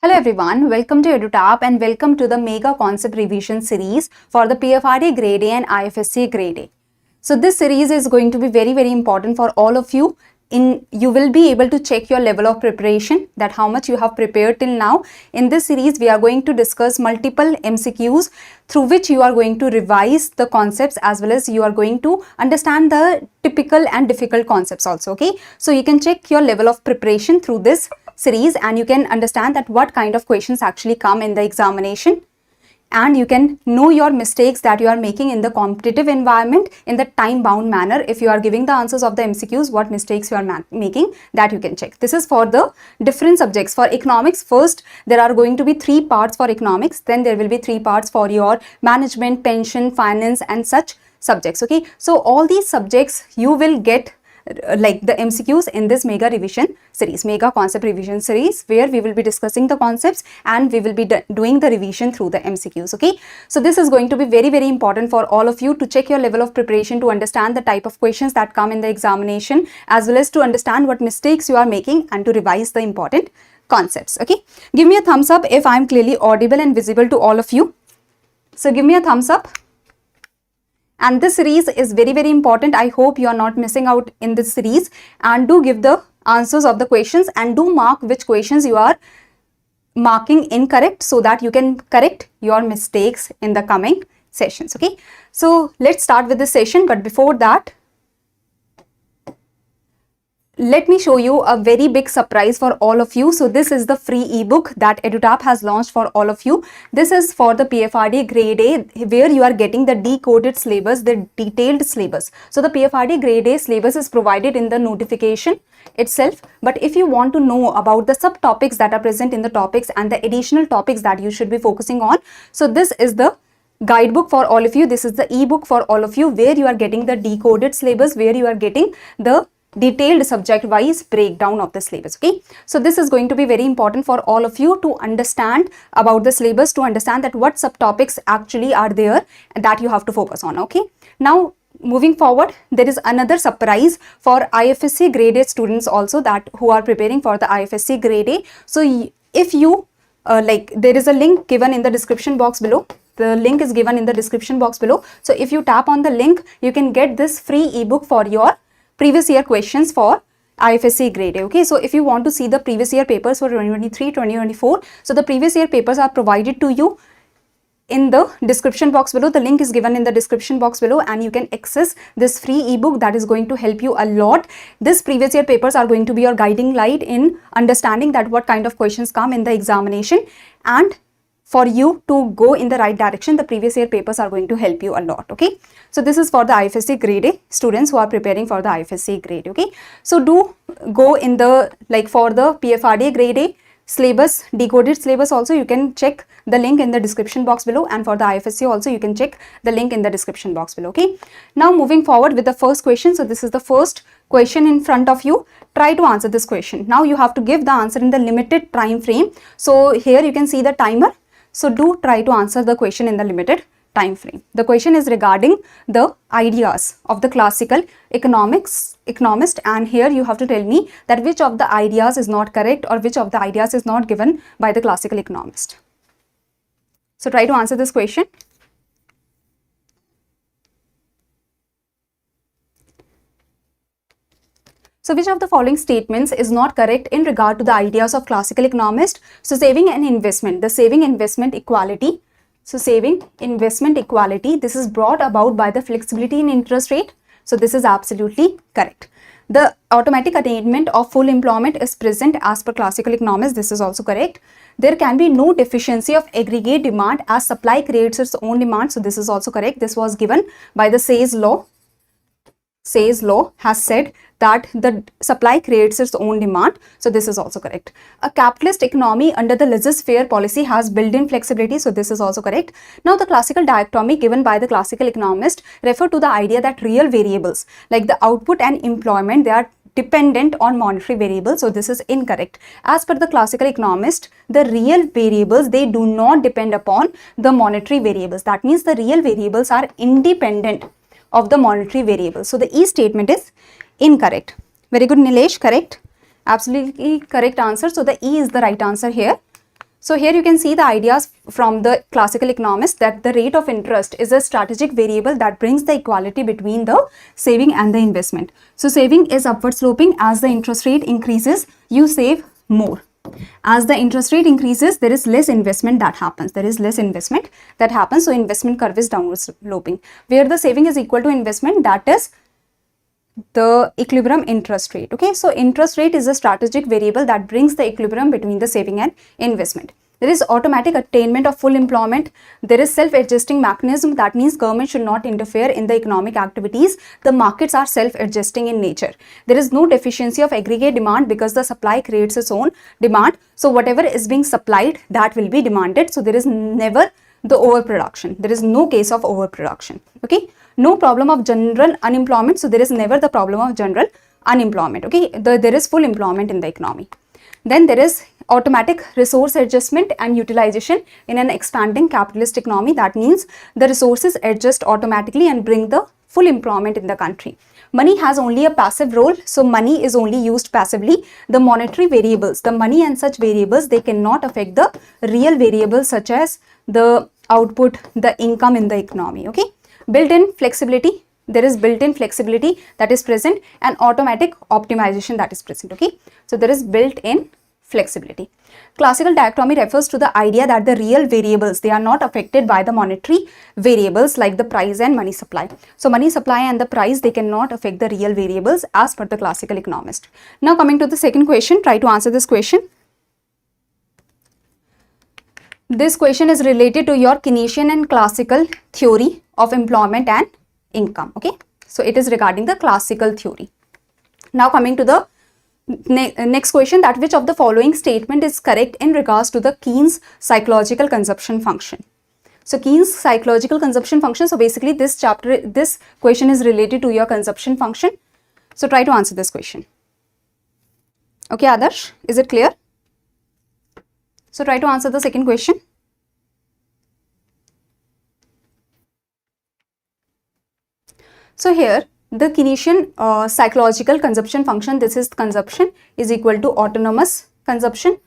Hello everyone, welcome to EduTap and welcome to the Mega Concept Revision series for the PFRDA Grade A and IFSCA Grade A. So this series is going to be very important for all of you. You will be able to check your level of preparation, that how much you have prepared till now. In this series, we are going to discuss multiple MCQs through which you are going to revise the concepts as well as you are going to understand the typical and difficult concepts also, okay? So you can check your level of preparation through this series and you can understand that what kind of questions actually come in the examination, and you can know your mistakes that you are making in the competitive environment in the time bound manner. If you are giving the answers of the MCQs, what mistakes you are making, that you can check. This is for the different subjects. For economics, first there are going to be 3 parts for economics, then there will be 3 parts for your management, pension, finance and such subjects, okay? So all these subjects you will get like the MCQs in this mega revision series, mega concept revision series, where we will be discussing the concepts and we will be doing the revision through the MCQs, okay? So this is going to be very important for all of you to check your level of preparation, to understand the type of questions that come in the examination, as well as to understand what mistakes you are making and to revise the important concepts, okay? Give me a thumbs up if I am clearly audible and visible to all of you. So give me a thumbs up. And this series is very important. I hope you are not missing out in this series, and do give the answers of the questions and do mark which questions you are marking incorrect so that you can correct your mistakes in the coming sessions, okay? So let's start with this session, but before that, let me show you a very big surprise for all of you. So this is the free ebook that EduTap has launched for all of you. This is for the PFRDA Grade A, where you are getting the decoded syllabus, the detailed syllabus. So the PFRDA Grade A syllabus is provided in the notification itself, but if you want to know about the subtopics that are present in the topics and the additional topics that you should be focusing on, so this is the guidebook for all of you. This is the ebook for all of you, where you are getting the decoded syllabus, where you are getting the detailed subject wise breakdown of the syllabus, okay? So this is going to be very important for all of you to understand about the syllabus, to understand that what subtopics actually are there that you have to focus on, okay? Now moving forward, there is another surprise for IFSCA Grade A students also, that who are preparing for the IFSCA Grade A. So if you there is a link given in the description box below. The link is given in the description box below. So if you tap on the link, you can get this free ebook for your previous year questions for IFSCA Grade A, okay? So if you want to see the previous year papers for 2023, 2024, so the previous year papers are provided to you in the description box below. The link is given in the description box below and you can access this free ebook that is going to help you a lot. This previous year papers are going to be your guiding light in understanding that what kind of questions come in the examination, and for you to go in the right direction, the previous year papers are going to help you a lot, okay? So this is for the IFSCA Grade A students who are preparing for the IFSCA Grade, okay? So do go in the, for the PFRDA Grade A syllabus, decoded syllabus also, you can check the link in the description box below, and for the IFSCA also you can check the link in the description box below, okay? Now moving forward with the first question. So this is the first question in front of you. Try to answer this question. Now you have to give the answer in the limited time frame. So here you can see the timer. So do try to answer the question in the limited time frame. The question is regarding the ideas of the classical economist, and here you have to tell me that which of the ideas is not correct or which of the ideas is not given by the classical economist. So try to answer this question. So which of the following statements is not correct in regard to the ideas of classical economist? So saving and investment, the saving investment equality. So saving investment equality, this is brought about by the flexibility in interest rate. So this is absolutely correct. The automatic attainment of full employment is present as per classical economists. This is also correct. There can be no deficiency of aggregate demand as supply creates its own demand. So this is also correct. This was given by the Say's law. Say's law has said that the supply creates its own demand. So this is also correct. A capitalist economy under the laissez-faire policy has built-in flexibility. So this is also correct. Now the classical dichotomy given by the classical economist refer to the idea that real variables like the output and employment, they are dependent on monetary variables. So this is incorrect. As per the classical economist, the real variables, they do not depend upon the monetary variables. That means the real variables are independent of the monetary variables. So the E statement is incorrect. Very good, Nilesh, correct. Absolutely correct answer. So the E is the right answer here. So here you can see the ideas from the classical economists that the rate of interest is a strategic variable that brings the equality between the saving and the investment. So saving is upward sloping. As the interest rate increases, you save more. As the interest rate increases, there is less investment that happens. So investment curve is downward sloping. Where the saving is equal to investment, that is the equilibrium interest rate. Okay, so interest rate is a strategic variable that brings the equilibrium between the saving and investment. There is automatic attainment of full employment. There is self-adjusting mechanism. That means government should not interfere in the economic activities. The markets are self-adjusting in nature. There is no deficiency of aggregate demand because the supply creates its own demand. So whatever is being supplied, that will be demanded. So there is never the overproduction. There is no case of overproduction. Okay. No problem of general unemployment. So there is never the problem of general unemployment. Okay. There is full employment in the economy. Then there is automatic resource adjustment and utilization in an expanding capitalist economy. That means the resources adjust automatically and bring the full employment in the country. Money has only a passive role, so money is only used passively. The monetary variables, the money and such variables, they cannot affect the real variables such as the output, the income in the economy. Okay, built-in flexibility. There is built-in flexibility that is present and automatic optimization that is present. Okay, so there is built-in flexibility. Classical dichotomy refers to the idea that the real variables, they are not affected by the monetary variables like the price and money supply. So money supply and the price, they cannot affect the real variables as per the classical economist. Now coming to the second question, try to answer this question. This question is related to your Keynesian and classical theory of employment and income. Okay, so it is regarding the classical theory. Now coming to the next question, that which of the following statement is correct in regards to the Keynes psychological consumption function. So Keynes psychological consumption function, so basically this question is related to your consumption function. So try to answer this question. Okay Adarsh, is it clear? So try to answer the second question. So here the Keynesian psychological consumption function, this is consumption is equal to autonomous consumption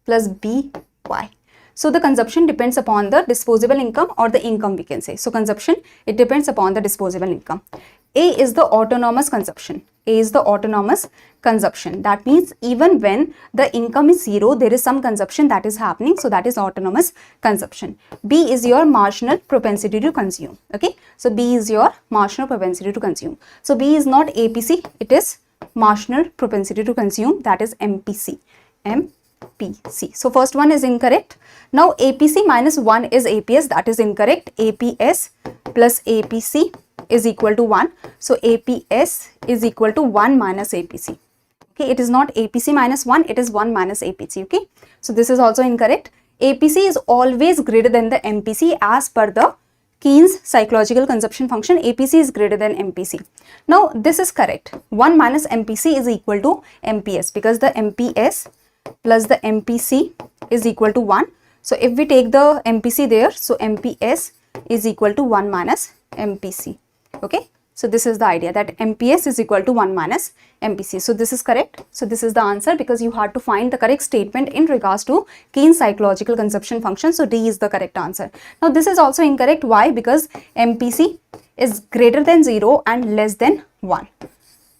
plus BY. So the consumption depends upon the disposable income or the income we can say. So consumption, it depends upon the disposable income. A is the autonomous consumption. A is the autonomous consumption. That means even when the income is zero, there is some consumption that is happening. So that is autonomous consumption. B is your marginal propensity to consume. Okay. So B is your marginal propensity to consume. So B is not APC. It is marginal propensity to consume. That is MPC. MPC. So first one is incorrect. Now APC minus 1 is APS. That is incorrect. APS plus APC is equal to 1. So APS is equal to 1 minus APC. Okay, it is not APC minus 1, it is 1 minus APC. Okay, so this is also incorrect. APC is always greater than the MPC as per the Keynes psychological consumption function. APC is greater than MPC. Now this is correct. 1 minus MPC is equal to MPS because the MPS plus the MPC is equal to 1. So if we take the MPC there, so MPS is equal to 1 minus MPC. Okay, so this is the idea that MPS is equal to 1 minus MPC. So this is correct. So this is the answer because you had to find the correct statement in regards to Keynes psychological consumption function. So D is the correct answer. Now this is also incorrect. Why? Because MPC is greater than 0 and less than 1.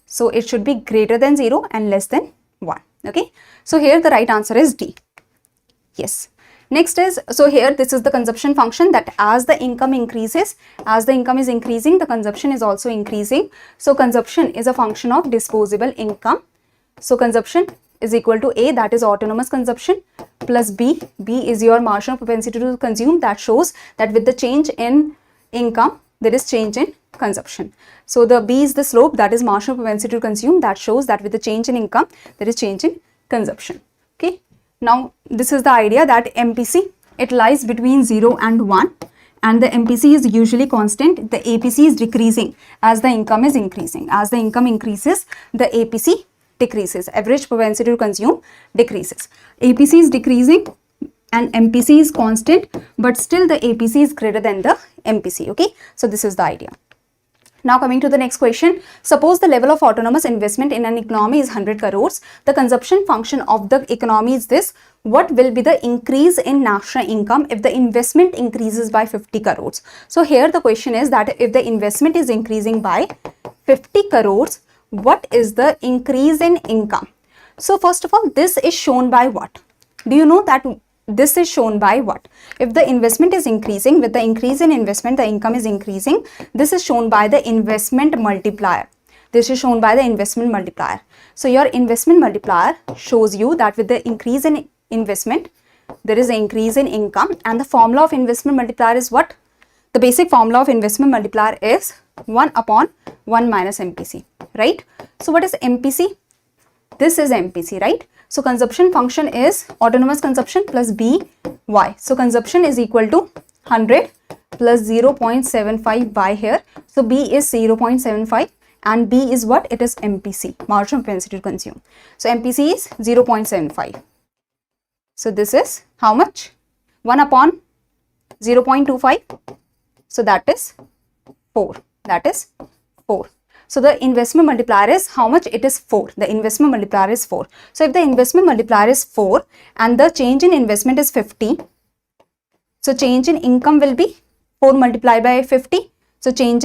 So it should be greater than 0 and less than 1. Okay, so here the right answer is D. Yes. Next is, so here this is the consumption function that as the income increases, as the income is increasing, the consumption is also increasing. So consumption is a function of disposable income. So consumption is equal to A, that is autonomous consumption, plus B. B is your marginal propensity to consume. That shows that with the change in income, there is change in consumption. So the B is the slope, that is marginal propensity to consume. That shows that with the change in income, there is change in consumption. Okay. Now, this is the idea that MPC, it lies between 0 and 1 and the MPC is usually constant. The APC is decreasing as the income is increasing. As the income increases, the APC decreases. Average propensity to consume decreases. APC is decreasing and MPC is constant, but still the APC is greater than the MPC. Okay, so this is the idea. Now coming to the next question, suppose the level of autonomous investment in an economy is 100 crores. The consumption function of the economy is this. What will be the increase in national income if the investment increases by 50 crores? So here the question is that if the investment is increasing by 50 crores, what is the increase in income? So first of all, this is shown by what? Do you know that this is shown by what? If the investment is increasing, with the increase in investment, the income is increasing. This is shown by the investment multiplier. This is shown by the investment multiplier. So your investment multiplier shows you that with the increase in investment, there is an increase in income, and the formula of investment multiplier is what? The basic formula of investment multiplier is 1 upon 1 minus MPC, right? So what is MPC? This is MPC, right? So consumption function is autonomous consumption plus BY. So consumption is equal to 100 plus 0.75 by here. So B is 0.75 and B is what? It is MPC, marginal propensity to consume. So MPC is 0.75. So this is how much? 1 upon 0.25. So that is 4. That is 4. So the investment multiplier is how much? It is 4. The investment multiplier is 4. So if the investment multiplier is 4 and the change in investment is 50, so change in income will be 4 multiplied by 50. So change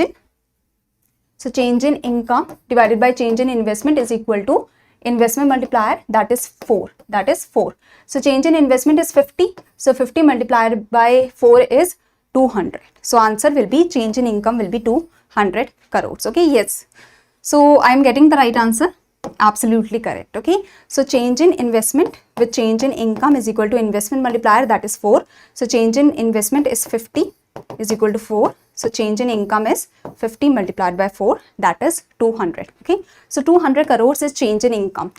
in income divided by change in investment is equal to investment multiplier, that is 4. That is 4. So change in investment is 50. So 50 multiplied by 4 is 200. So answer will be change in income will be 200 crores. Okay, yes. So I am getting the right answer. Absolutely correct. Okay. So change in investment with change in income is equal to investment multiplier, that is 4. So change in investment is 50 is equal to 4. So change in income is 50 multiplied by 4, that is 200. Okay. So 200 crores is change in income.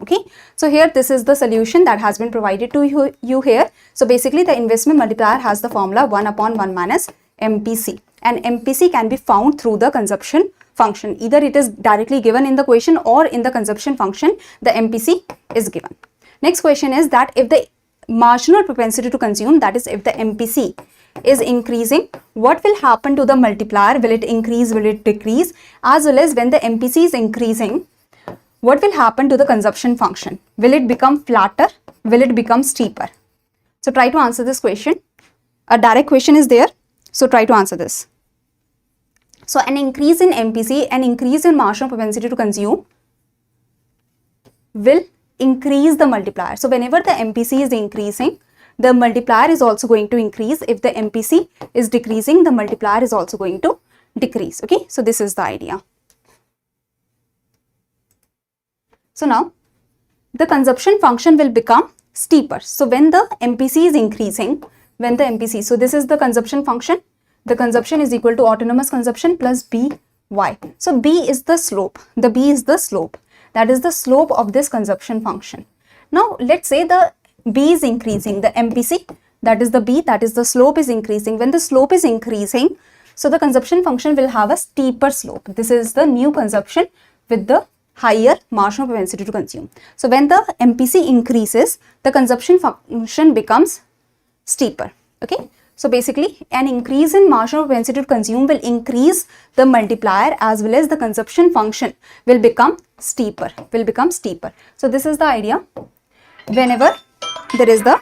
Okay. So here this is the solution that has been provided to you here. So basically the investment multiplier has the formula 1 upon 1 minus MPC, and MPC can be found through the consumption function. Either it is directly given in the question or in the consumption function the MPC is given. Next question is that if the marginal propensity to consume, that is if the MPC is increasing, what will happen to the multiplier? Will it increase? Will it decrease? As well as when the MPC is increasing, what will happen to the consumption function? Will it become flatter? Will it become steeper? So try to answer this question. A direct question is there. So try to answer this. So an increase in MPC, an increase in marginal propensity to consume will increase the multiplier. So whenever the MPC is increasing, the multiplier is also going to increase. If the MPC is decreasing, the multiplier is also going to decrease. Okay, so this is the idea. So now the consumption function will become steeper. So when the MPC is increasing, so this is the consumption function. The consumption is equal to autonomous consumption plus BY. So B is the slope. The B is the slope. That is the slope of this consumption function. Now let's say the B is increasing, the MPC, that is the B, that is the slope is increasing. When the slope is increasing, so the consumption function will have a steeper slope. This is the new consumption with the higher marginal propensity to consume. So when the MPC increases, the consumption function becomes steeper. Okay. So basically an increase in marginal propensity to consume will increase the multiplier as well as the consumption function will become steeper, So this is the idea. Whenever there is the,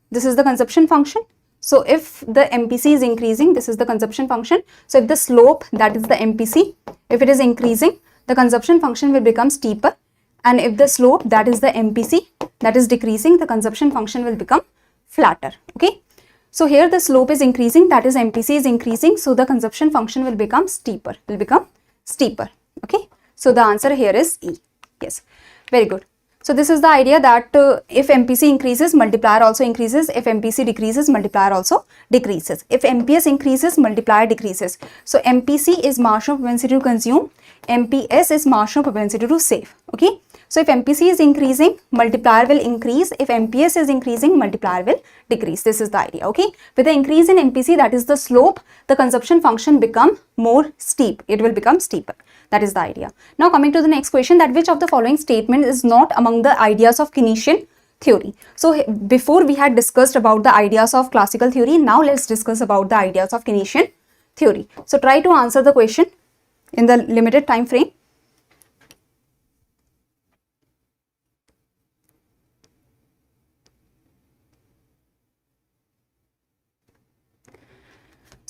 this is the consumption function. So if the MPC is increasing, this is the consumption function. So if the slope, that is the MPC, if it is increasing, the consumption function will become steeper. And if the slope, that is the MPC, that is decreasing, the consumption function will become flatter. Okay. So here the slope is increasing, that is MPC is increasing. So the consumption function will become steeper, Okay. So the answer here is E. Yes. Very good. So this is the idea that if MPC increases, multiplier also increases. If MPC decreases, multiplier also decreases. If MPS increases, multiplier decreases. So MPC is marginal propensity to consume. MPS is marginal propensity to save. Okay. So if MPC is increasing, multiplier will increase. If MPS is increasing, multiplier will decrease. This is the idea. Okay. With the increase in MPC, that is the slope, the consumption function become more steep. It will become steeper. That is the idea. Now coming to the next question, that which of the following statement is not among the ideas of Keynesian theory? So before we had discussed about the ideas of classical theory, now let's discuss about the ideas of Keynesian theory. So try to answer the question in the limited time frame.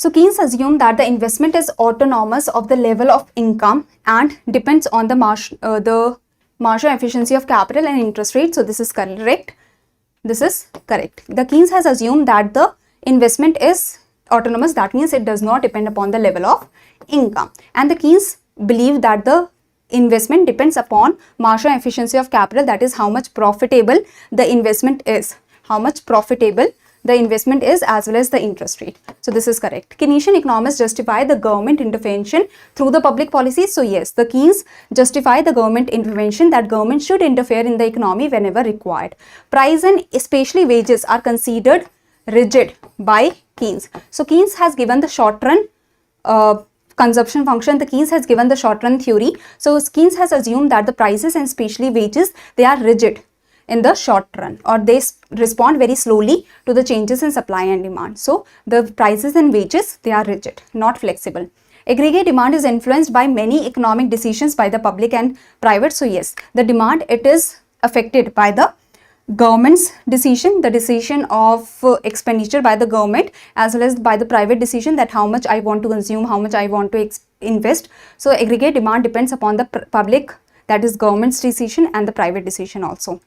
So Keynes assumed that the investment is autonomous of the level of income and depends on the marginal efficiency of capital and interest rate. So this is correct. This is correct. The Keynes has assumed that the investment is autonomous. That means it does not depend upon the level of income. And the Keynes believed that the investment depends upon marginal efficiency of capital, that is how much profitable the investment is. How much profitable the investment is as well as the interest rate. So this is correct. Keynesian economists justify the government intervention through the public policies. So yes, the Keynes justify the government intervention, that government should interfere in the economy whenever required. Price and especially wages are considered rigid by Keynes. So Keynes has given the short run consumption function. The Keynes has given the short run theory. So Keynes has assumed that the prices and especially wages, they are rigid in the short run, or they respond very slowly to the changes in supply and demand. So the prices and wages, they are rigid, not flexible. Aggregate demand is influenced by many economic decisions by the public and private. So yes, the demand, it is affected by the government's decision, the decision of expenditure by the government, as well as by the private decision, that how much I want to consume, how much I want to invest. So aggregate demand depends upon the public, that is government's decision, and the private decision also.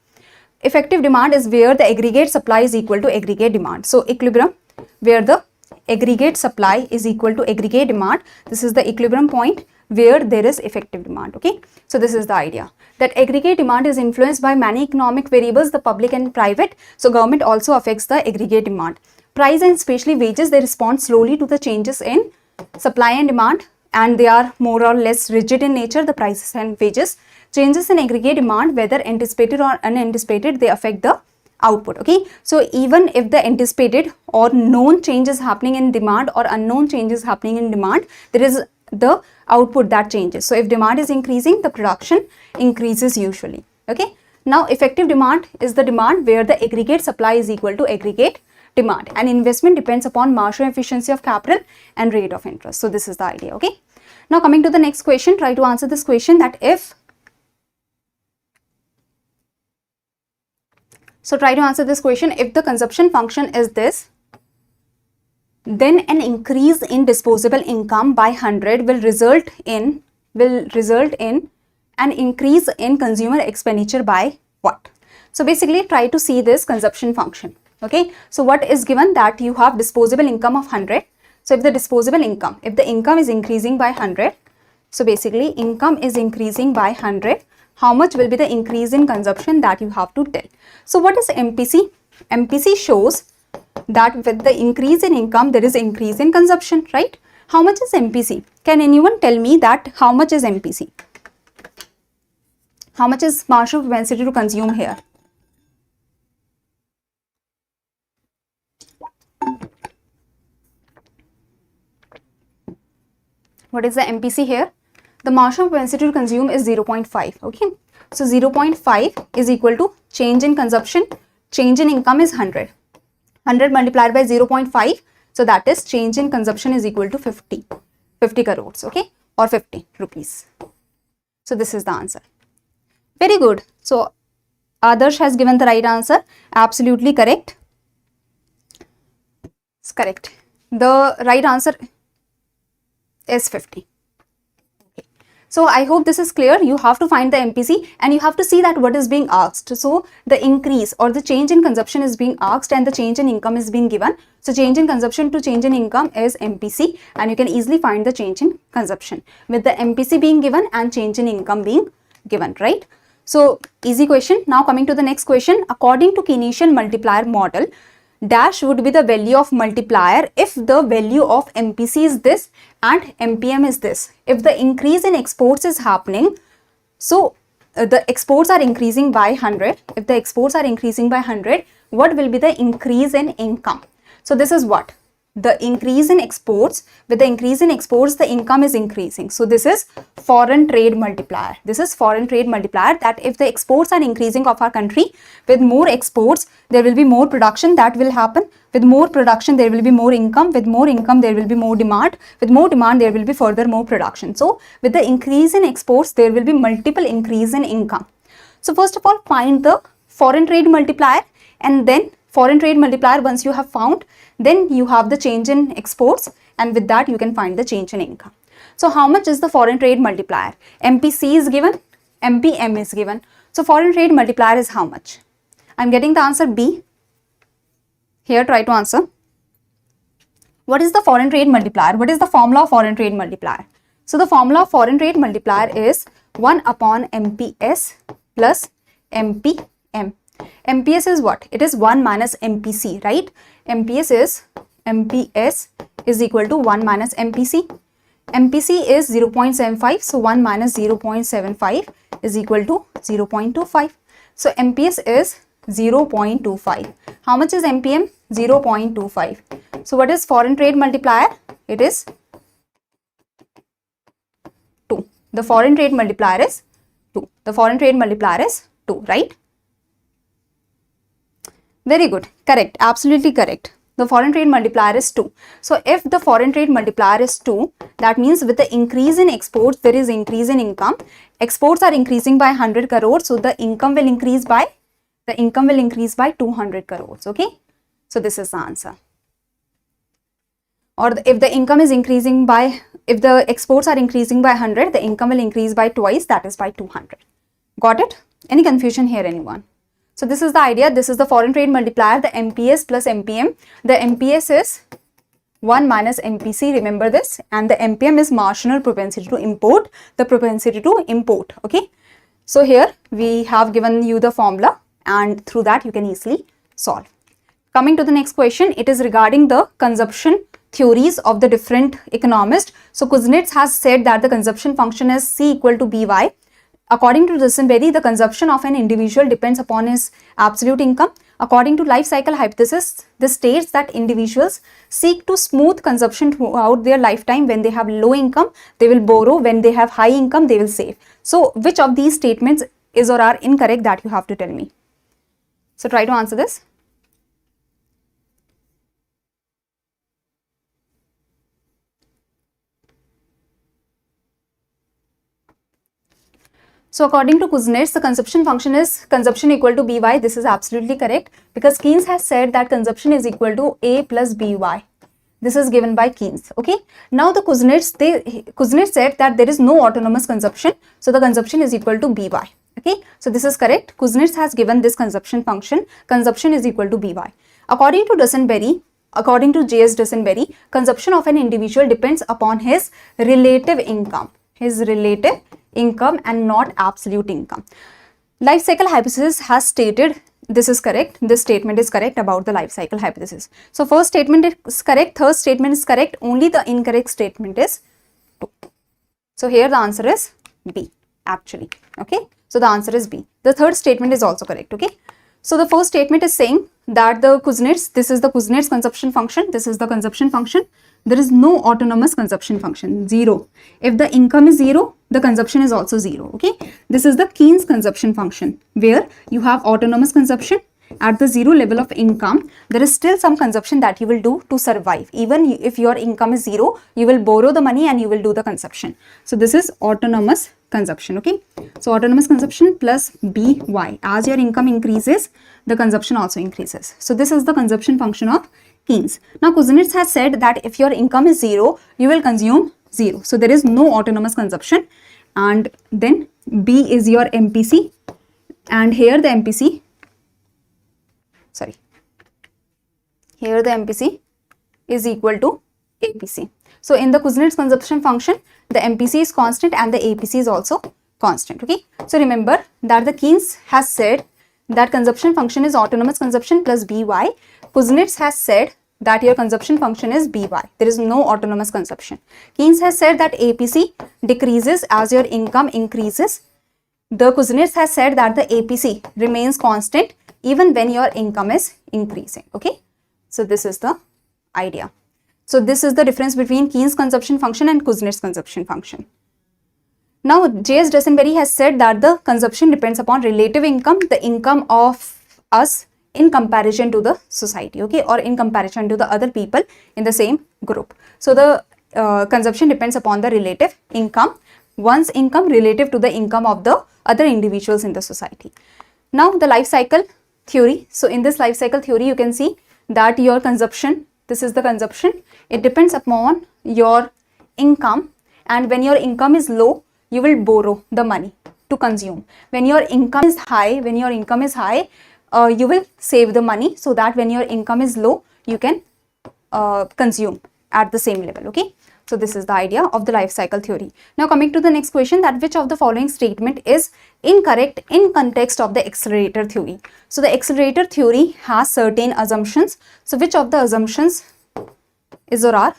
Effective demand is where the aggregate supply is equal to aggregate demand. So equilibrium, where the aggregate supply is equal to aggregate demand. This is the equilibrium point where there is effective demand. Okay, so this is the idea, that aggregate demand is influenced by many economic variables, the public and private. So government also affects the aggregate demand. Price and especially wages, they respond slowly to the changes in supply and demand, and they are more or less rigid in nature, the prices and wages. Changes in aggregate demand, whether anticipated or unanticipated, they affect the output. Okay, so even if the anticipated or known change is happening in demand or unknown changes happening in demand, there is the output that changes. So if demand is increasing, the production increases usually. Okay, now effective demand is the demand where the aggregate supply is equal to aggregate demand, and investment depends upon marginal efficiency of capital and rate of interest. So this is the idea. Okay, now coming to the next question, try to answer this question, that if So try to answer this question. If the consumption function is this, then an increase in disposable income by 100 will result in an increase in consumer expenditure by what? So basically try to see this consumption function. Okay, so what is given, that you have disposable income of 100. So if the disposable income, if the income is increasing by 100, so basically income is increasing by 100, how much will be the increase in consumption, that you have to tell. So what is MPC? MPC shows that with the increase in income, there is increase in consumption, right? How much is MPC? Can anyone tell me that how much is MPC? How much is marginal propensity to consume here? What is the MPC here? The marginal propensity to consume is 0.5. Okay, so 0.5 is equal to change in consumption. Change in income is 100. 100 multiplied by 0.5, so that is change in consumption is equal to 50 crores. Okay, or 50 rupees. So this is the answer. Very good. So Adarsh has given the right answer. Absolutely correct. It's correct. The right answer is 50. Okay. So I hope this is clear. You have to find the MPC and you have to see that what is being asked. So the increase or the change in consumption is being asked and the change in income is being given. So change in consumption to change in income is MPC, and you can easily find the change in consumption with the MPC being given and change in income being given, right? So easy question. Now coming to the next question. According to Keynesian multiplier model, dash would be the value of multiplier if the value of MPC is this and MPM is this. If the increase in exports is happening, so the exports are increasing by 100. If the exports are increasing by 100, what will be the increase in income? So this is what? the increase in exports, with the increase in exports, the income is increasing. So this is foreign trade multiplier. This is foreign trade multiplier, that if the exports are increasing of our country, with more exports, there will be more production that will happen. With more production, there will be more income. With more income, there will be more demand. With more demand, there will be further more production. So with the increase in exports, there will be multiple increase in income. So first of all, find the foreign trade multiplier, and then foreign trade multiplier, once you have found, then you have the change in exports, and with that you can find the change in income. So how much is the foreign trade multiplier? MPC is given, MPM is given. So foreign trade multiplier is how much? I'm getting the answer B. Here try to answer. What is the foreign trade multiplier? What is the formula of foreign trade multiplier? So the formula of foreign trade multiplier is 1 upon MPS plus MPM. MPS is what? It is 1 minus MPC, right? MPS is equal to 1 minus MPC. MPC is 0.75, so 1 minus 0.75 is equal to 0.25. So MPS is 0.25. How much is MPM? 0.25. So what is foreign trade multiplier? It is 2. The foreign trade multiplier is 2. The foreign trade multiplier is 2, right? Very good. Correct. Absolutely correct. The foreign trade multiplier is 2. So if the foreign trade multiplier is 2, that means with the increase in exports, there is increase in income. Exports are increasing by 100 crores. So the income will increase by 200 crores. Okay. So this is the answer. Or if the income is increasing by, if the exports are increasing by 100, the income will increase by twice, that is by 200. Got it? Any confusion here, anyone? So this is the idea. This is the foreign trade multiplier, the MPS plus MPM. The MPS is 1 minus MPC, remember this, and the MPM is marginal propensity to import, the propensity to import. Okay. So here we have given you the formula, and through that you can easily solve. Coming to the next question, it is regarding the consumption theories of the different economists. So Kuznets has said that the consumption function is C equal to BY. According to Dusenberry, the consumption of an individual depends upon his absolute income. According to life cycle hypothesis, this states that individuals seek to smooth consumption throughout their lifetime. When they have low income, they will borrow. When they have high income, they will save. So which of these statements is or are incorrect, that you have to tell me. So try to answer this. So according to Kuznets, the consumption function is consumption equal to BY. This is absolutely correct, because Keynes has said that consumption is equal to A plus BY. This is given by Keynes. Okay. Now the Kuznets said that there is no autonomous consumption. So the consumption is equal to BY. Okay. So this is correct. Kuznets has given this consumption function. Consumption is equal to BY. According to Dusenberry, according to J.S. Dusenberry, consumption of an individual depends upon his relative income. His relative income and not absolute income. Life cycle hypothesis has stated this is correct. This statement is correct about the life cycle hypothesis. So first statement is correct, third statement is correct, only the incorrect statement is 2. So here the answer is B actually. Okay. So the answer is B. The third statement is also correct. Okay. So the first statement is saying that the Kuznets, this is the Kuznets consumption function, this is the consumption function. There is no autonomous consumption function, 0. If the income is 0, the consumption is also 0. Okay. This is the Keynes consumption function, where you have autonomous consumption. At the 0 level of income, there is still some consumption that you will do to survive. Even if your income is 0, you will borrow the money and you will do the consumption. So this is autonomous consumption. Okay. So autonomous consumption plus BY. As your income increases, the consumption also increases. So this is the consumption function of Keynes. Now Kuznets has said that if your income is 0, you will consume 0. So there is no autonomous consumption, and then B is your MPC, and here the MPC, here the MPC is equal to APC. So in the Kuznets consumption function, the MPC is constant and the APC is also constant. Okay. So remember that the Keynes has said that consumption function is autonomous consumption plus BY. Kuznets has said that your consumption function is BY. There is no autonomous consumption. Keynes has said that APC decreases as your income increases. The Kuznets has said that the APC remains constant even when your income is increasing. Okay. So this is the idea. So this is the difference between Keynes consumption function and Kuznets consumption function. Now J.S. Dusenberry has said that the consumption depends upon relative income, the income of us in comparison to the society, okay, or in comparison to the other people in the same group. So the consumption depends upon the relative income, one's income relative to the income of the other individuals in the society. Now the life cycle theory. So in this life cycle theory, you can see that your consumption, this is the consumption, it depends upon your income, and when your income is low, you will borrow the money to consume. When your income is high, you will save the money so that when your income is low, you can consume at the same level, okay. So this is the idea of the life cycle theory. Now coming to the next question, that which of the following statement is incorrect in context of the accelerator theory. So the accelerator theory has certain assumptions. So which of the assumptions is or are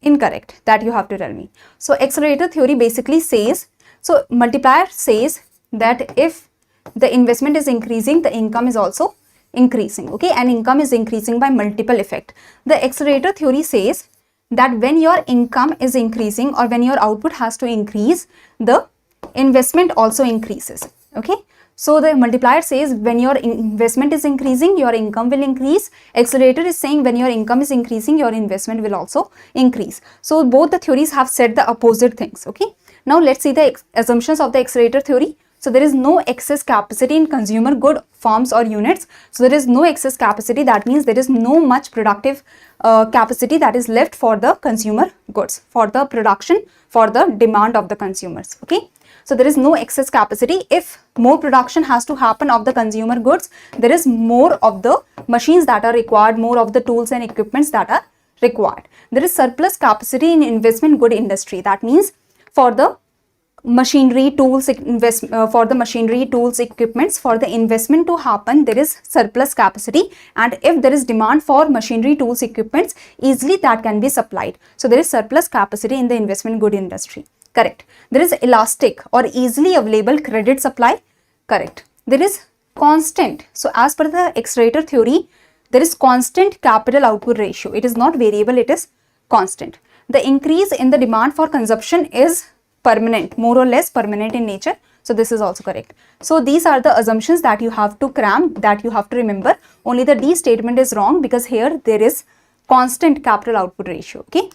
incorrect, that you have to tell me. So accelerator theory basically says, so multiplier says that if the investment is increasing, the income is also increasing, okay, and income is increasing by multiple effect. The accelerator theory says that when your income is increasing or when your output has to increase, the investment also increases, okay. So the multiplier says when your investment is increasing, your income will increase. Accelerator is saying when your income is increasing, your investment will also increase. So both the theories have said the opposite things, okay. Now let's see the assumptions of the accelerator theory. So there is no excess capacity in consumer good firms or units. So there is no excess capacity, that means there is no much productive capacity that is left for the consumer goods, for the production, for the demand of the consumers, okay. So there is no excess capacity. If more production has to happen of the consumer goods, there is more of the machines that are required, more of the tools and equipments that are required. There is surplus capacity in investment good industry, that means for the machinery tools equipments, for the investment to happen, there is surplus capacity, and if there is demand for machinery tools equipments, easily that can be supplied. So there is surplus capacity in the investment good industry, correct. There is elastic or easily available credit supply, correct. There is constant, so as per the accelerator theory, there is constant capital output ratio. It is not variable, it is constant. The increase in the demand for consumption is permanent, more or less permanent in nature. So this is also correct. So these are the assumptions that you have to cram, that you have to remember. Only the D statement is wrong because here there is constant capital output ratio, okay.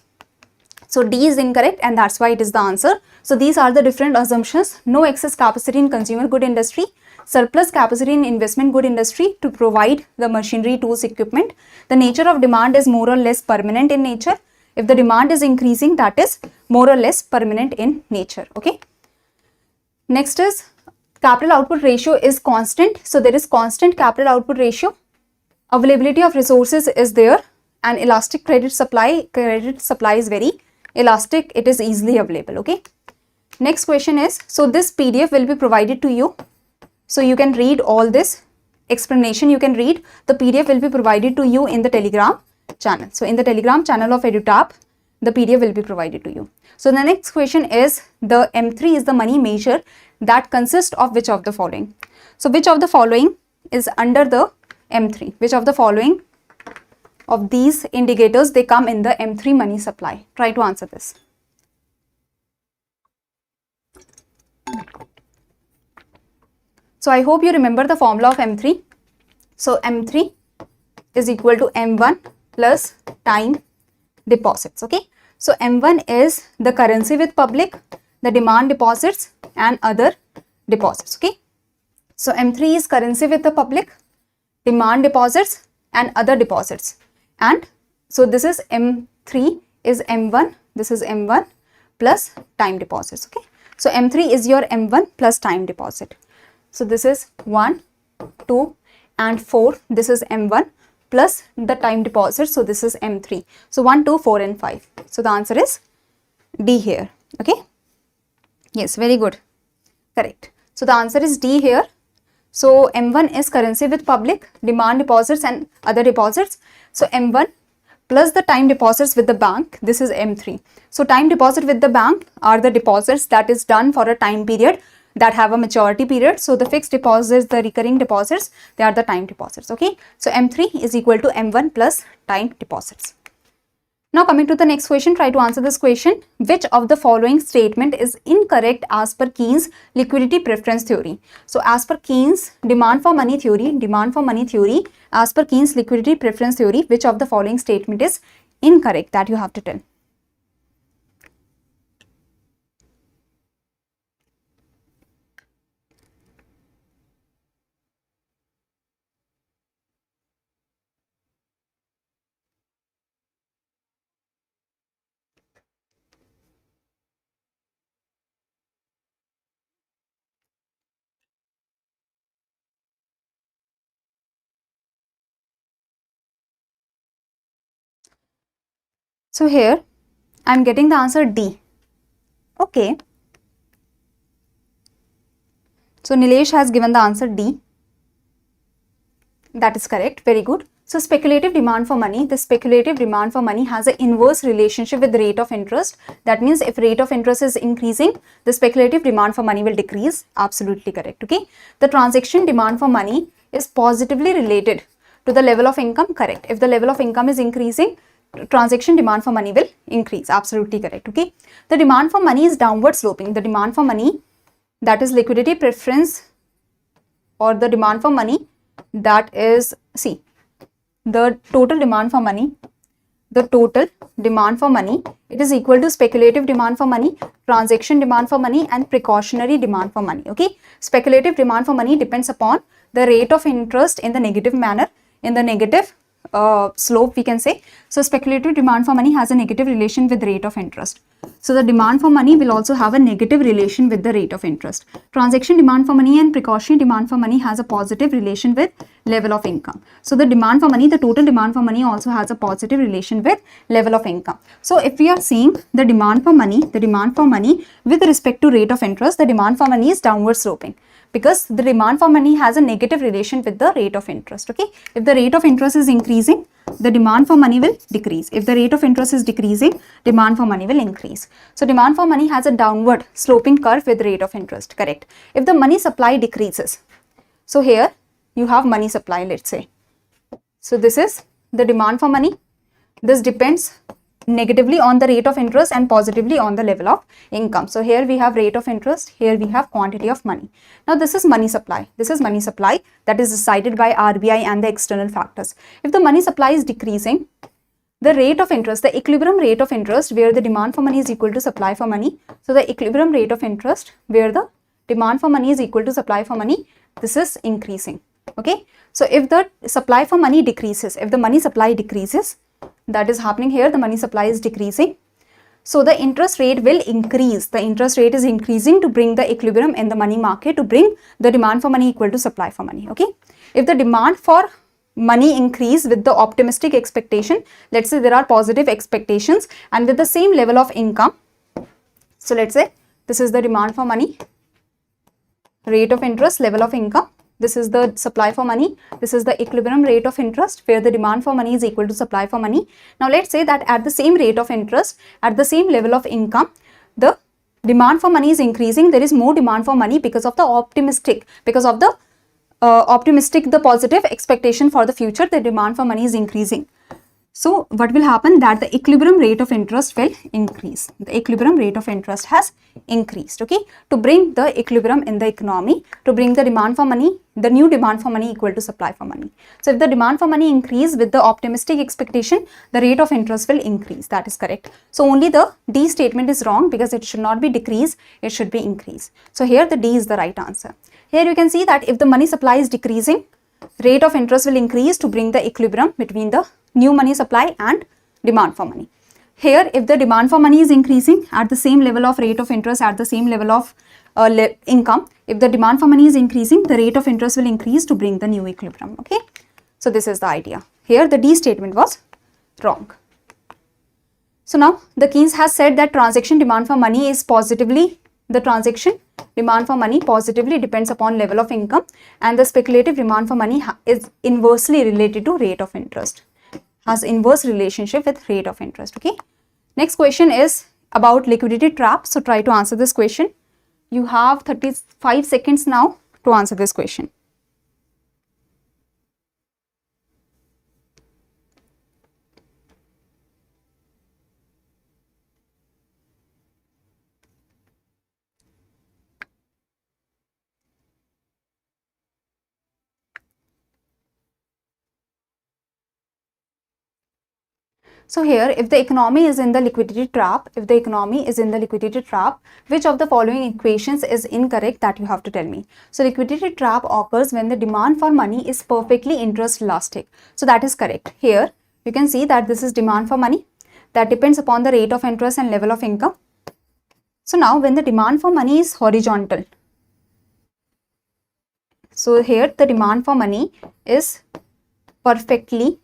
So D is incorrect and that's why it is the answer. So these are the different assumptions. No excess capacity in consumer good industry, surplus capacity in investment good industry to provide the machinery tools equipment. The nature of demand is more or less permanent in nature. If the demand is increasing, that is more or less permanent in nature, okay. Next is capital output ratio is constant. So there is constant capital output ratio. Availability of resources is there, and elastic credit supply is very elastic. It is easily available, okay. Next question is, so this PDF will be provided to you. So you can read all this explanation, you can read. The PDF will be provided to you in the Telegram channel. So in the Telegram channel of EduTap, the PDF will be provided to you. So the next question is, the M3 is the money measure that consists of which of the following? So which of the following is under the M3? Which of the following of these indicators, they come in the M3 money supply? Try to answer this. So I hope you remember the formula of M3. So M3 is equal to M1 plus time deposits, okay. So M1 is the currency with public, the demand deposits and other deposits, okay. So M3 is currency with the public, demand deposits and other deposits, and so this is M3 is M1, this is M1 plus time deposits, okay. So M3 is your M1 plus time deposit. So this is 1, 2 and 4, this is M1 plus the time deposit, so this is M3. So 1, 2, 4 and 5. So the answer is D here, okay. Yes, very good, correct. So the answer is D here. So M1 is currency with public, demand deposits and other deposits. So M1 plus the time deposits with the bank, this is M3. So time deposit with the bank are the deposits that is done for a time period that have a maturity period. So the fixed deposits, the recurring deposits, they are the time deposits, okay. So M3 is equal to M1 plus time deposits. Now coming to the next question, try to answer this question. Which of the following statement is incorrect as per Keynes liquidity preference theory? So as per Keynes demand for money theory, as per Keynes liquidity preference theory, which of the following statement is incorrect? That you have to tell. So here I am getting the answer D. Okay. So Nilesh has given the answer D. That is correct. Very good. So speculative demand for money. The speculative demand for money has an inverse relationship with the rate of interest. That means if rate of interest is increasing, the speculative demand for money will decrease. Absolutely correct. Okay. The transaction demand for money is positively related to the level of income. Correct. If the level of income is increasing, transaction demand for money will increase. Absolutely correct. Okay. The demand for money is downward sloping. The demand for money, that is liquidity preference, or the demand for money, that is, see, the total demand for money, it is equal to speculative demand for money, transaction demand for money, and precautionary demand for money. Okay. Speculative demand for money depends upon the rate of interest in the negative manner, in the negative slope, we can say. So speculative demand for money has a negative relation with rate of interest. So the demand for money will also have a negative relation with the rate of interest. Transaction demand for money and precautionary demand for money has a positive relation with level of income. So the demand for money, the total demand for money also has a positive relation with level of income. So if we are seeing the demand for money with respect to rate of interest, the demand for money is downward sloping, because the demand for money has a negative relation with the rate of interest. Okay. If the rate of interest is increasing, the demand for money will decrease. If the rate of interest is decreasing, demand for money will increase. So demand for money has a downward sloping curve with rate of interest. Correct. If the money supply decreases, so here you have money supply, let's say. So this is the demand for money. This depends negatively on the rate of interest and positively on the level of income. So here we have rate of interest, here we have quantity of money. Now this is money supply. This is money supply that is decided by RBI and the external factors. If the money supply is decreasing, the rate of interest, the equilibrium rate of interest where the demand for money is equal to supply for money. So the equilibrium rate of interest where the demand for money is equal to supply for money, this is increasing. Okay. So if the supply for money decreases, if the money supply decreases, that is happening here, the money supply is decreasing. So the interest rate will increase. The interest rate is increasing to bring the equilibrium in the money market, to bring the demand for money equal to supply for money. Okay. If the demand for money increase with the optimistic expectation, let's say there are positive expectations and with the same level of income. So let's say this is the demand for money, rate of interest, level of income. This is the supply for money. This is the equilibrium rate of interest where the demand for money is equal to supply for money. Now let's say that at the same rate of interest, at the same level of income, the demand for money is increasing. There is more demand for money because of the optimistic, the positive expectation for the future. The demand for money is increasing. So what will happen, that the equilibrium rate of interest will increase. The equilibrium rate of interest has increased, okay, to bring the equilibrium in the economy, to bring the demand for money, the new demand for money equal to supply for money. So if the demand for money increase with the optimistic expectation, the rate of interest will increase. That is correct. So only the D statement is wrong, because it should not be decrease, it should be increase. So here the D is the right answer. Here you can see that if the money supply is decreasing, rate of interest will increase to bring the equilibrium between the new money supply and demand for money. Here, if the demand for money is increasing at the same level of rate of interest, at the same level of income, if the demand for money is increasing, the rate of interest will increase to bring the new equilibrium. Okay. So this is the idea. Here the D statement was wrong. So now the Keynes has said that transaction demand for money is positively, the transaction demand for money positively depends upon level of income, and the speculative demand for money is inversely related to rate of interest, has inverse relationship with rate of interest. Okay. Next question is about liquidity trap. So try to answer this question. You have 35 seconds now to answer this question. So here, if the economy is in the liquidity trap, which of the following equations is incorrect, that you have to tell me. So liquidity trap occurs when the demand for money is perfectly interest elastic. So that is correct. Here you can see that this is demand for money that depends upon the rate of interest and level of income. So now when the demand for money is horizontal, so here the demand for money is perfectly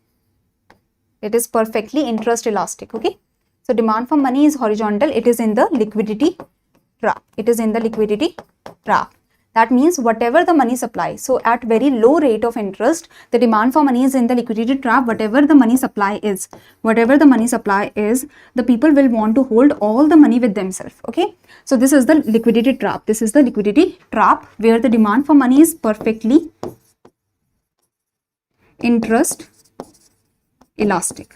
interest elastic. Okay, so demand for money is horizontal, it is in the liquidity trap. That means whatever the money supply, so at very low rate of interest, the demand for money is in the liquidity trap. Whatever the money supply is, the people will want to hold all the money with themselves. Okay, so this is the liquidity trap. Where the demand for money is perfectly interest elastic.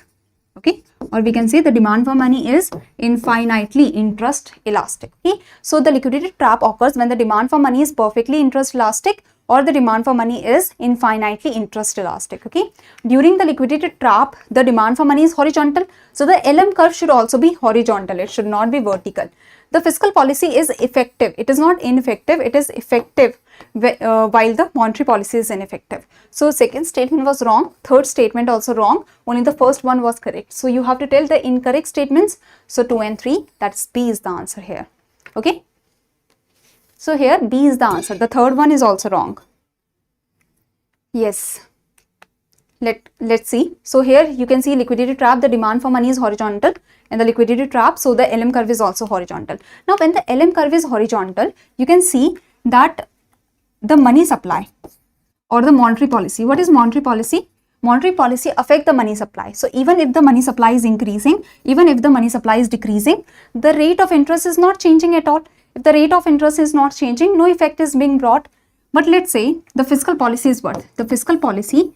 Okay, or we can say the demand for money is infinitely interest elastic. Okay, so the liquidity trap occurs when the demand for money is perfectly interest elastic or the demand for money is infinitely interest elastic. Okay, during the liquidity trap, the demand for money is horizontal, so the LM curve should also be horizontal, it should not be vertical. The fiscal policy is effective, it is not ineffective, it is effective while the monetary policy is ineffective. So second statement was wrong, third statement also wrong, only the first one was correct. So you have to tell the incorrect statements. So 2 and 3, that's B is the answer here. Okay, so here B is the answer. The third one is also wrong. Yes, let's see. So here you can see liquidity trap, the demand for money is horizontal in the liquidity trap, so the LM curve is also horizontal. Now when the LM curve is horizontal, you can see that the money supply or the monetary policy. What is monetary policy? Monetary policy affect the money supply. So even if the money supply is increasing, even if the money supply is decreasing, the rate of interest is not changing at all. If the rate of interest is not changing, no effect is being brought. But let's say the fiscal policy is what? The fiscal policy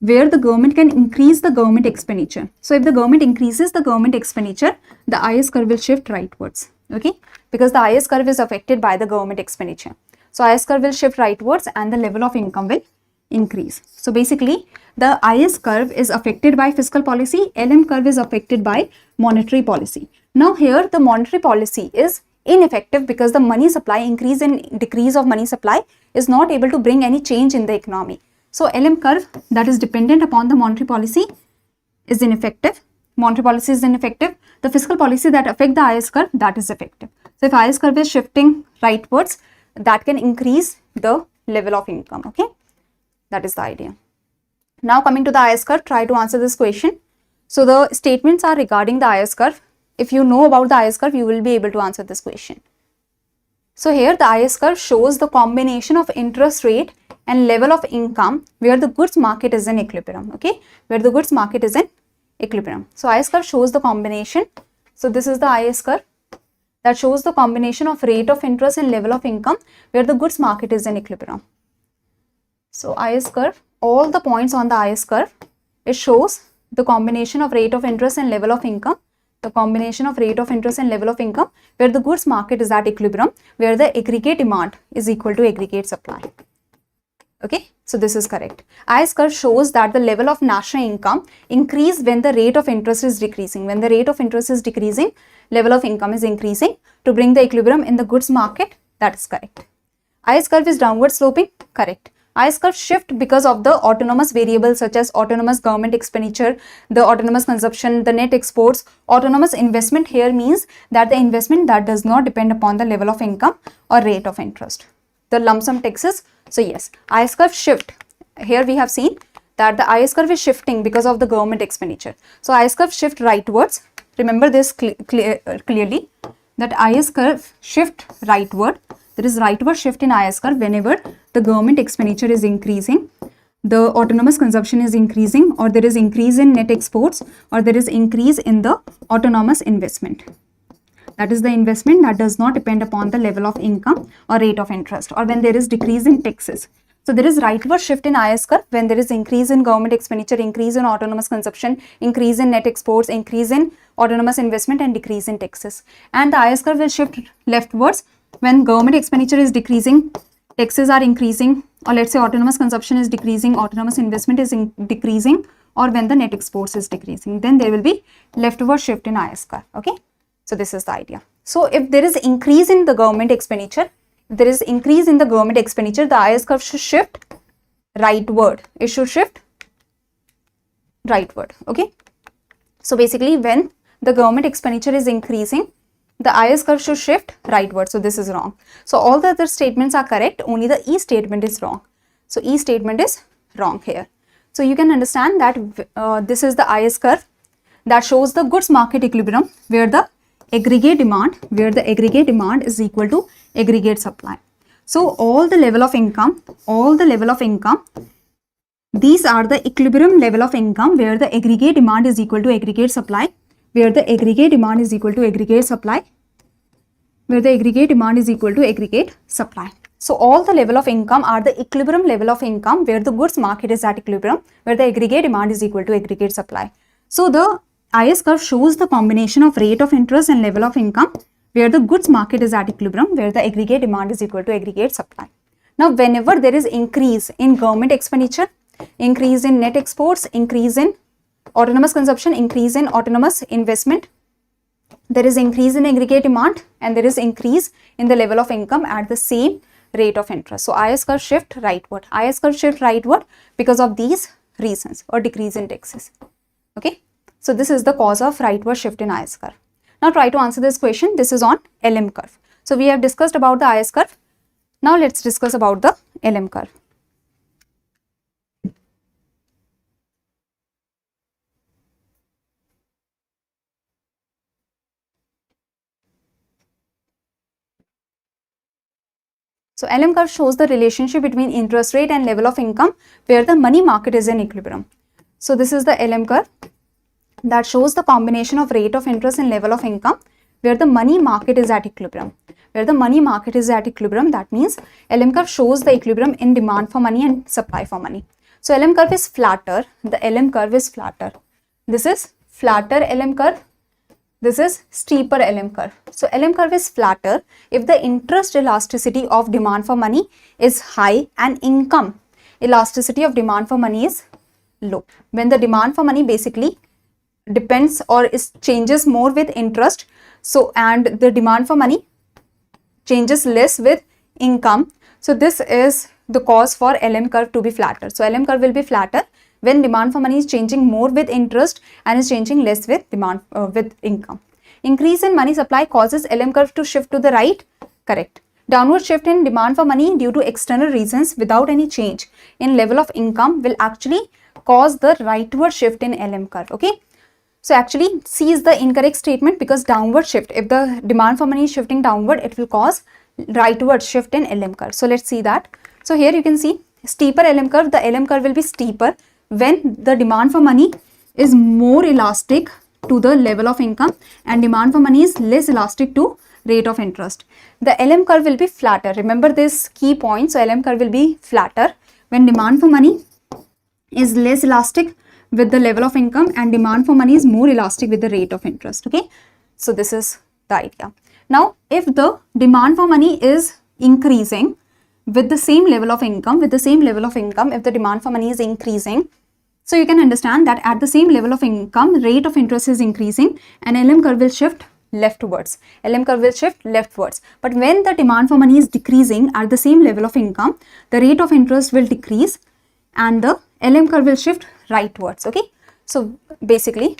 where the government can increase the government expenditure. So if the government increases the government expenditure, the IS curve will shift rightwards. Okay, because the IS curve is affected by the government expenditure. So IS curve will shift rightwards and the level of income will increase. So basically the IS curve is affected by fiscal policy, LM curve is affected by monetary policy. Now here the monetary policy is ineffective because the money supply, increase and decrease of money supply is not able to bring any change in the economy. So LM curve that is dependent upon the monetary policy is ineffective. Monetary policy is ineffective. The fiscal policy that affect the IS curve, that is effective. So if IS curve is shifting rightwards, that can increase the level of income. Okay, that is the idea. Now coming to the IS curve, try to answer this question. So the statements are regarding the IS curve. If you know about the IS curve, you will be able to answer this question. So here the IS curve shows the combination of interest rate and level of income where the goods market is in equilibrium. Okay, where the goods market is in equilibrium. So IS curve shows the combination. So this is the IS curve that shows the combination of rate of interest and level of income where the goods market is in equilibrium. So IS curve, all the points on the IS curve, it shows the combination of rate of interest and level of income, where the goods market is at equilibrium, where the aggregate demand is equal to aggregate supply. Okay, so this is correct. IS curve shows that the level of national income increase when the rate of interest is decreasing. When the rate of interest is decreasing, level of income is increasing to bring the equilibrium in the goods market. That is correct. IS curve is downward sloping. Correct. IS curve shift because of the autonomous variables such as autonomous government expenditure, the autonomous consumption, the net exports. Autonomous investment here means that the investment that does not depend upon the level of income or rate of interest. The lump sum taxes. So yes, IS curve shift. Here we have seen that the IS curve is shifting because of the government expenditure. So IS curve shift rightwards. Remember this clearly, that IS curve shift rightward. There is rightward shift in IS curve whenever the government expenditure is increasing, the autonomous consumption is increasing, or there is increase in net exports, or there is increase in the autonomous investment. That is the investment that does not depend upon the level of income or rate of interest, or when there is decrease in taxes. So there is rightward shift in IS curve when there is increase in government expenditure, increase in autonomous consumption, increase in net exports, increase in autonomous investment, and decrease in taxes. And the IS curve will shift leftwards when government expenditure is decreasing, taxes are increasing, or let's say autonomous consumption is decreasing, autonomous investment is decreasing, or when the net exports is decreasing, then there will be leftward shift in IS curve. Okay, so this is the idea. So if there is increase in the government expenditure, the IS curve should shift rightward. It should shift rightward. Okay, so basically when the government expenditure is increasing, the IS curve should shift rightward. So this is wrong. So all the other statements are correct, only the E statement is wrong. So E statement is wrong here. So you can understand that this is the IS curve that shows the goods market equilibrium where the aggregate demand is equal to aggregate supply. So all the level of income, these are the equilibrium level of income where the aggregate demand is equal to aggregate supply, where the aggregate demand is equal to aggregate supply, So all the level of income are the equilibrium level of income where the goods market is at equilibrium, where the aggregate demand is equal to aggregate supply. So the IS curve shows the combination of rate of interest and level of income where the goods market is at equilibrium, where the aggregate demand is equal to aggregate supply. Now whenever there is increase in government expenditure, increase in net exports, increase in autonomous consumption, increase in autonomous investment, there is increase in aggregate demand and there is increase in the level of income at the same rate of interest. So IS curve shift rightward. IS curve shift rightward because of these reasons, or decrease in taxes. Okay, so this is the cause of rightward shift in IS curve. Now try to answer this question. This is on LM curve. So we have discussed about the IS curve. Now let's discuss about the LM curve. So LM curve shows the relationship between interest rate and level of income where the money market is in equilibrium. So this is the LM curve that shows the combination of rate of interest and level of income where the money market is at equilibrium. That means LM curve shows the equilibrium in demand for money and supply for money. So LM curve is flatter. The LM curve is flatter. This is flatter LM curve. This is steeper LM curve. So LM curve is flatter if the interest elasticity of demand for money is high and income elasticity of demand for money is low. When the demand for money basically depends or changes more with interest, so and the demand for money changes less with income, so this is the cause for LM curve to be flatter. So LM curve will be flatter when demand for money is changing more with interest and is changing less with demand with income. Increase in money supply causes LM curve to shift to the right. Correct. Downward shift in demand for money due to external reasons without any change in level of income will actually cause the rightward shift in LM curve. Okay. So actually C is the incorrect statement because downward shift, if the demand for money is shifting downward, it will cause rightward shift in LM curve. So let's see that. So here you can see steeper LM curve. The LM curve will be steeper when the demand for money is more elastic to the level of income and demand for money is less elastic to rate of interest. The LM curve will be flatter. Remember this key point. So LM curve will be flatter when demand for money is less elastic with the level of income and demand for money is more elastic with the rate of interest. Okay, so this is the idea. Now if the demand for money is increasing with the same level of income, if the demand for money is increasing, so you can understand that at the same level of income, rate of interest is increasing and LM curve will shift leftwards. But when the demand for money is decreasing at the same level of income, the rate of interest will decrease and the LM curve will shift rightwards. Okay, so basically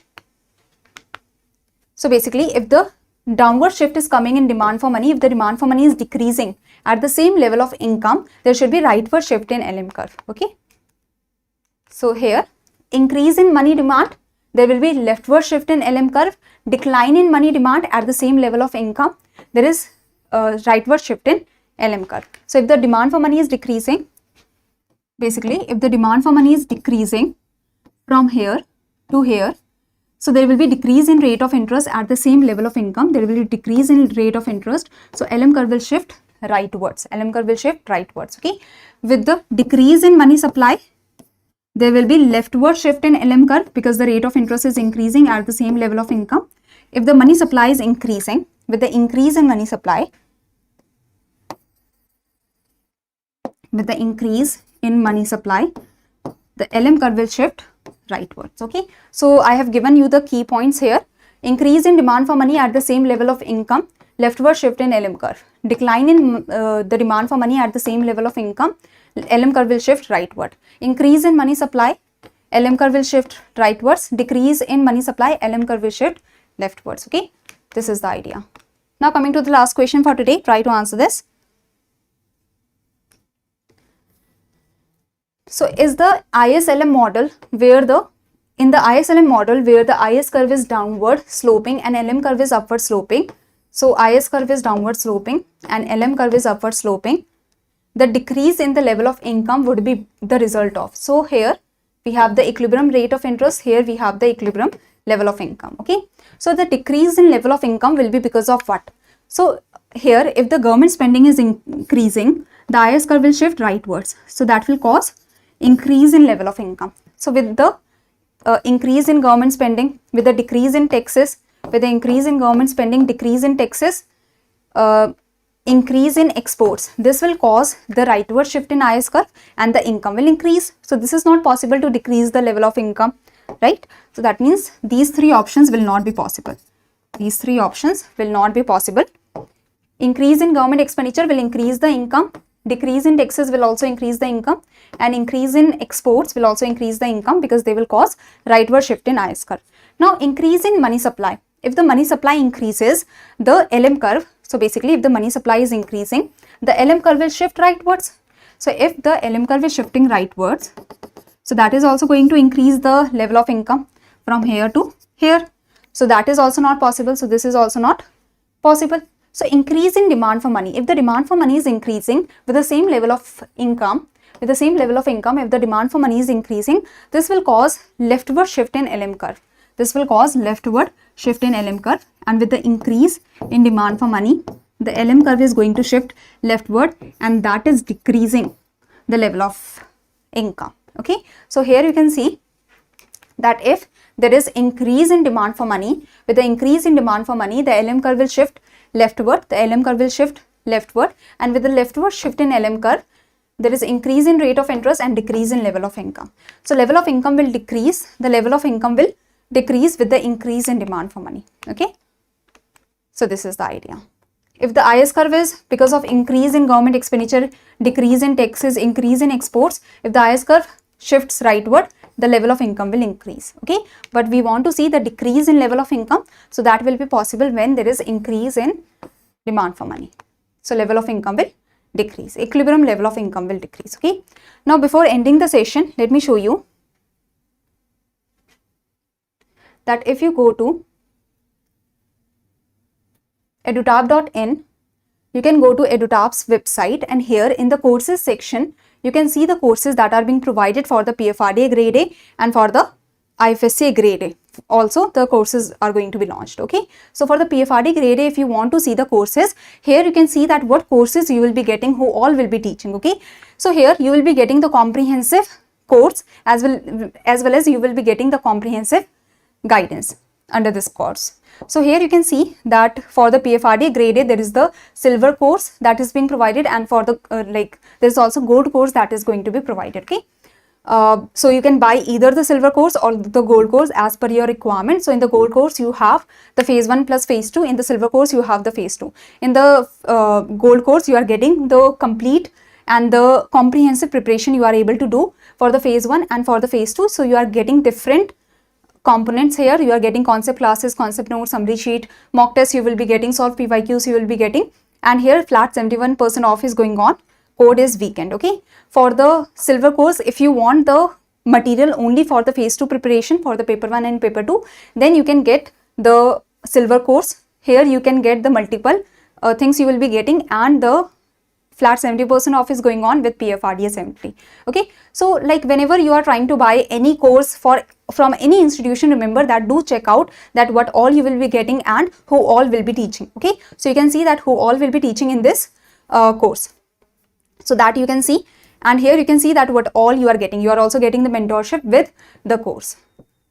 if the downward shift is coming in demand for money, if the demand for money is decreasing at the same level of income, there should be rightward shift in LM curve. Okay, so here increase in money demand, there will be leftward shift in LM curve. Decline in money demand at the same level of income, there is rightward shift in LM curve. So if the demand for money is decreasing, basically if the demand for money is decreasing from here to here, so there will be decrease in rate of interest at the same level of income, there will be decrease in rate of interest, so LM curve will shift rightwards. Okay, with the decrease in money supply, there will be leftward shift in LM curve because the rate of interest is increasing at the same level of income. If the money supply is increasing, with the increase in money supply, the LM curve will shift rightwards. Okay, so I have given you the key points here. Increase in demand for money at the same level of income, leftward shift in LM curve. Decline in the demand for money at the same level of income, LM curve will shift rightward. Increase in money supply, LM curve will shift rightwards. Decrease in money supply, LM curve will shift leftwards. Okay, this is the idea. Now coming to the last question for today, try to answer this. So is the ISLM model where the ISLM model where the IS curve is downward sloping and LM curve is upward sloping. So IS curve is downward sloping and LM curve is upward sloping. The decrease in the level of income would be the result of. So here we have the equilibrium rate of interest. Here we have the equilibrium level of income. Okay. So the decrease in level of income will be because of what? So here if the government spending is increasing, the IS curve will shift rightwards. So that will cause increase in level of income. So with the increase in government spending, with the decrease in taxes, with the increase in government spending, decrease in taxes, increase in exports, this will cause the rightward shift in IS curve and the income will increase. So this is not possible to decrease the level of income, right? So that means these three options will not be possible. These three options will not be possible. Increase in government expenditure will increase the income. Decrease in taxes will also increase the income, and increase in exports will also increase the income because they will cause rightward shift in IS curve. Now increase in money supply. If the money supply increases, the LM curve, so basically if the money supply is increasing, the LM curve will shift rightwards. So if the LM curve is shifting rightwards, so that is also going to increase the level of income from here to here. So that is also not possible. So this is also not possible. So increase in demand for money. If the demand for money is increasing with the same level of income, if the demand for money is increasing, this will cause leftward shift in LM curve. This will cause leftward shift in LM curve, and with the increase in demand for money, the LM curve is going to shift leftward, and that is decreasing the level of income. Okay, so here you can see that if there is increase in demand for money, with the increase in demand for money, the LM curve will shift leftward, the LM curve will shift leftward, and with the leftward shift in LM curve, there is increase in rate of interest and decrease in level of income. So level of income will decrease, the level of income will decrease with the increase in demand for money. Okay, so this is the idea. If the IS curve is because of increase in government expenditure, decrease in taxes, increase in exports, if the IS curve shifts rightward, the level of income will increase. Okay, but we want to see the decrease in level of income, so that will be possible when there is increase in demand for money. So level of income will decrease, equilibrium level of income will decrease. Okay, now before ending the session, let me show you that if you go to edutap.in, you can go to edutap's website, and here in the courses section, you can see the courses that are being provided for the PFRDA Grade A and for the IFSCA Grade A. Also, the courses are going to be launched. Okay, so for the PFRDA Grade A, if you want to see the courses, here you can see that what courses you will be getting, who all will be teaching. Okay, so here you will be getting the comprehensive course as well as you will be getting the comprehensive guidance under this course. So here you can see that for the PFRDA Grade A, there is the silver course that is being provided, and for the there is also gold course that is going to be provided. Okay, so you can buy either the silver course or the gold course as per your requirement. So in the gold course you have the phase 1 plus phase 2. In the silver course you have the phase 2. In the gold course you are getting the complete and the comprehensive preparation you are able to do for the phase 1 and for the phase 2. So you are getting different components here. You are getting concept classes, concept notes, summary sheet, mock tests you will be getting, solve PYQs you will be getting, and here flat 71% off is going on. Code is weekend. Okay, for the silver course, if you want the material only for the phase 2 preparation for the paper 1 and paper 2, then you can get the silver course. Here you can get the multiple things you will be getting, and the flat 70% off is going on with PFRDA Assembly. Okay, so like whenever you are trying to buy any course from any institution, remember that do check out that what all you will be getting and who all will be teaching. Okay, so you can see that who all will be teaching in this course, so that you can see, and here you can see that what all you are getting. You are also getting the mentorship with the course.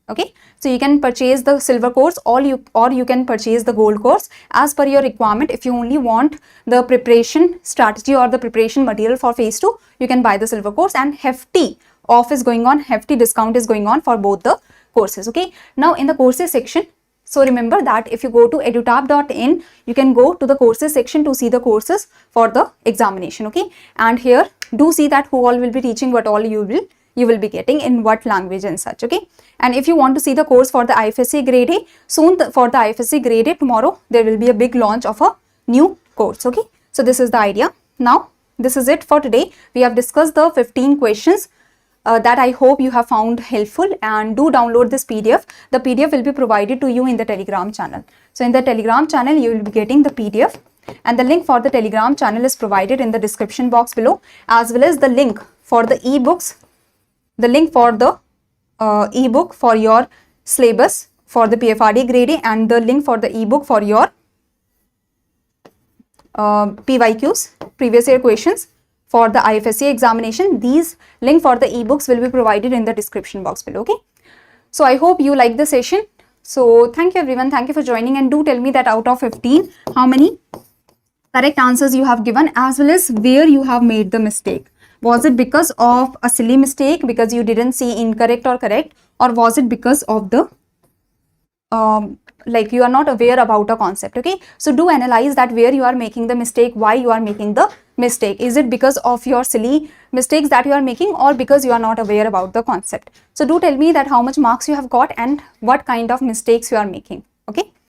Okay, so you can purchase the silver course or you can purchase the gold course as per your requirement. If you only want the preparation strategy or the preparation material for phase 2, you can buy the silver course, and hefty off is going on, hefty discount is going on for both the courses. Okay, now in the courses section, so remember that if you go to edutap.in, you can go to the courses section to see the courses for the examination. Okay, and here do see that who all will be teaching, what all you will be getting in what language and such. Okay, and if you want to see the course for the IFSCA Grade A, soon for the IFSCA Grade A, tomorrow there will be a big launch of a new course. Okay, so this is the idea. Now this is it for today. We have discussed the 15 questions that I hope you have found helpful, and do download this PDF. The PDF will be provided to you in the Telegram channel. So in the Telegram channel you will be getting the PDF, and the link for the Telegram channel is provided in the description box below, as well as the link for the ebooks, the link for the ebook for your syllabus for the PFRDA Grade A, and the link for the ebook for your PYQs, previous year questions for the IFSCA examination. These link for the ebooks will be provided in the description box below. Okay, so I hope you like the session. So thank you everyone, thank you for joining, and do tell me that out of 15 how many correct answers you have given, as well as where you have made the mistake. Was it because of a silly mistake because you didn't see incorrect or correct, or was it because of the like you are not aware about a concept? Okay, so do analyze that where you are making the mistake, why you are making the mistake. Is it because of your silly mistakes that you are making, or because you are not aware about the concept? So do tell me that how much marks you have got and what kind of mistakes you are making.